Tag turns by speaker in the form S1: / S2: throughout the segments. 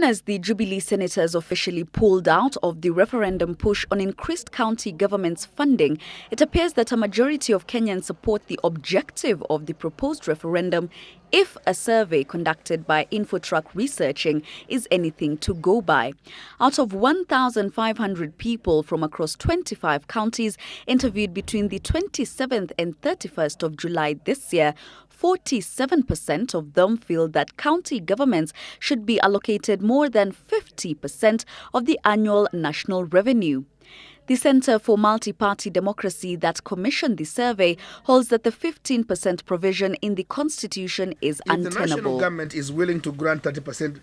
S1: as the Jubilee senators officially pulled out of the referendum push on increased county government's funding, it appears that a majority of Kenyans support the objective of the proposed referendum if a survey conducted by Infotrack researching is anything to go by. Out of 1,500 people from across 25 counties interviewed between the 27th and 31st of July this year, 47% of them feel that county governments should be allocated more than 50% of the annual national revenue. The Centre for Multi-Party Democracy that commissioned the survey holds that the 15% provision in the Constitution is untenable.
S2: If the national government is willing to grant 30%,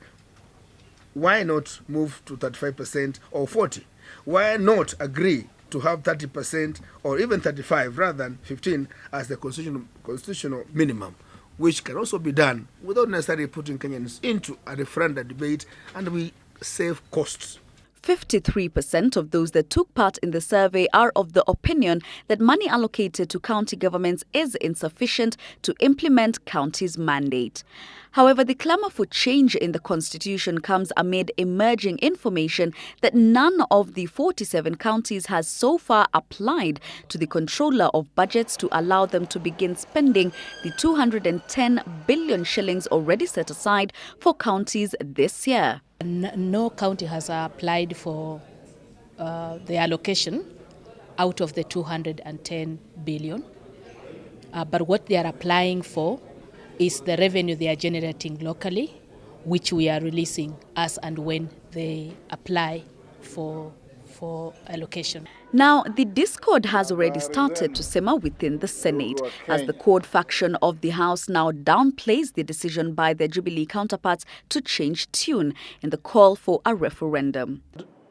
S2: why not move to 35% or 40%? Why not agree to have 30% or even 35% rather than 15% as the constitutional minimum, which can also be done without necessarily putting Kenyans into a referendum debate, and we save costs.
S1: 53% of those that took part in the survey are of the opinion that money allocated to county governments is insufficient to implement counties' mandate. However, the clamour for change in the constitution comes amid emerging information that none of the 47 counties has so far applied to the controller of budgets to allow them to begin spending the 210 billion shillings already set aside for counties this year.
S3: No county has applied for the allocation out of the 210 billion. But what they are applying for is the revenue they are generating locally, which we are releasing as and when they apply for allocation.
S1: Now, the discord has already started to simmer within the Senate as the Code faction of the House now downplays the decision by their Jubilee counterparts to change tune in the call for a referendum.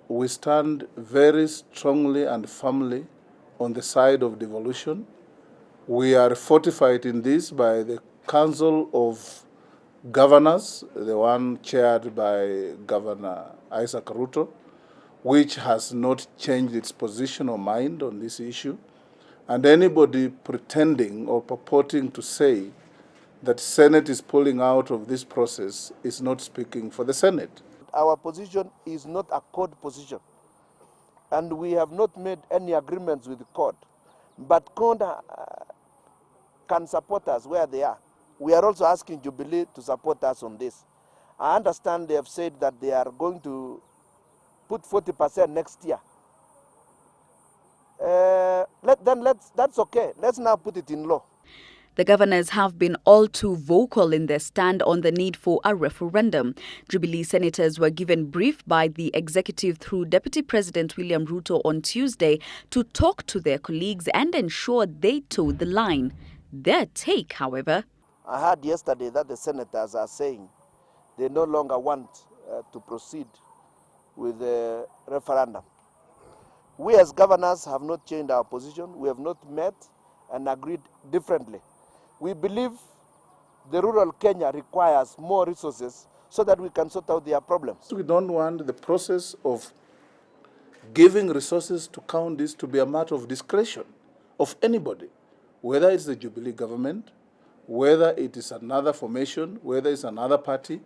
S4: We stand very strongly and firmly on the side of devolution. We are fortified in this by the Council of Governors, the one chaired by Governor Isaac Ruto, which has not changed its position or mind on this issue. And anybody pretending or purporting to say that Senate is pulling out of this process is not speaking for the Senate.
S5: Our position is not a court position, and we have not made any agreements with the court. But court can support us where they are. We are also asking Jubilee to support us on this. I understand they have said that they are going to put 40% next year. That's okay. Let's now put it in law.
S1: The governors have been all too vocal in their stand on the need for a referendum. Jubilee senators were given brief by the executive through Deputy President William Ruto on Tuesday to talk to their colleagues and ensure they toe the line. Their take, however.
S5: I heard yesterday that the senators are saying they no longer want to proceed with the referendum. We as governors have not changed our position. We have not met and agreed differently. We believe the rural Kenya requires more resources so that we can sort out their problems.
S4: We don't want the process of giving resources to counties to be a matter of discretion of anybody, whether it's the Jubilee government, whether it is another formation, whether it's another party.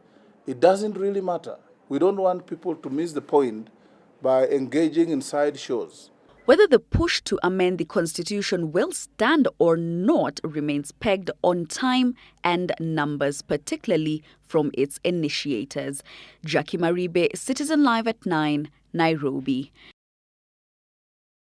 S4: It doesn't really matter. We don't want people to miss the point by engaging in side shows.
S1: Whether the push to amend the Constitution will stand or not remains pegged on time and numbers, particularly from its initiators. Jacky Maribe, Citizen Live at 9, Nairobi.